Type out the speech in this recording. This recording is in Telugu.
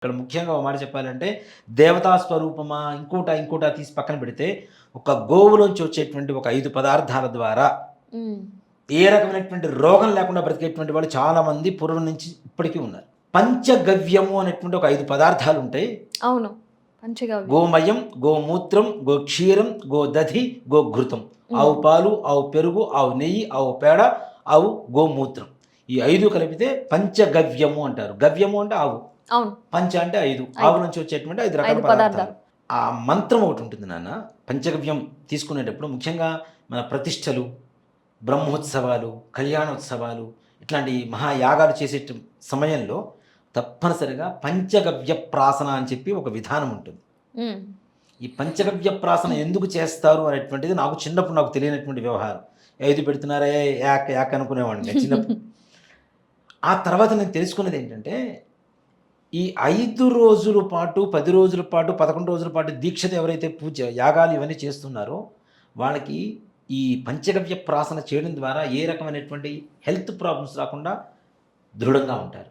ఇక్కడ ముఖ్యంగా ఒక మాట చెప్పాలంటే దేవతా స్వరూపమా, ఇంకోటా తీసి పక్కన పెడితే, ఒక గోవులోంచి వచ్చేటువంటి ఒక 5 పదార్థాల ద్వారా హ్మ్. ఏ రకమైనటువంటి రోగం లేకుండా బ్రతికేటువంటి వాళ్ళు చాలామంది పూర్వం నుంచి ఇప్పటికీ ఉన్నారు. పంచగవ్యము అనేటువంటి ఒక 5 పదార్థాలుంటాయి. అవును. పంచగవ్య. గోమయం, గోమూత్రం, గోక్షీరం, గోదధి, గోఘృతం. ఆవు హ్మ్. పాలు, ఆవు పెరుగు, ఆవు నెయ్యి, ఆవు పేడ, ఆవు గోమూత్రం. ఈ 5 కలిపితే పంచగవ్యము అంటారు. గవ్యము అంటే ఆవు. అవును. పంచ అంటే 5. 5. ఆవు నుంచి వచ్చేటువంటి 5 రకాల 5 పదార్థాలు. పదార్థాలు. ఆ మంత్రం ఒకటి ఉంటుంది నాన్న. పంచగవ్యం తీసుకునేటప్పుడు ముఖ్యంగా మన ప్రతిష్టలు, బ్రహ్మోత్సవాలు, కళ్యాణోత్సవాలు ఇట్లాంటి మహాయాగాలు చేసే సమయంలో తప్పనిసరిగా పంచగవ్య ప్రాసన అని చెప్పి ఒక విధానం ఉంటుంది. హ్మ్. ఈ పంచగవ్య ప్రాసన ఎందుకు చేస్తారు అనేటువంటిది నాకు చిన్నప్పుడు నాకు తెలియనటువంటి వ్యవహారం. 5 పెడుతున్నారే యాక్ యాక్ అనుకునేవాడిని నేను చిన్నప్పుడు. ఆ తర్వాత నేను తెలుసుకున్నది ఏంటంటే, ఈ 5 రోజుల పాటు, 10 రోజుల పాటు, 11 రోజుల పాటు దీక్షతో ఎవరైతే పూజ యాగాలు ఇవన్నీ చేస్తున్నారో, వాళ్ళకి ఈ పంచగవ్య ప్రాసన చేయడం ద్వారా ఏ రకమైనటువంటి హెల్త్ ప్రాబ్లమ్స్ రాకుండా దృఢంగా ఉంటారు.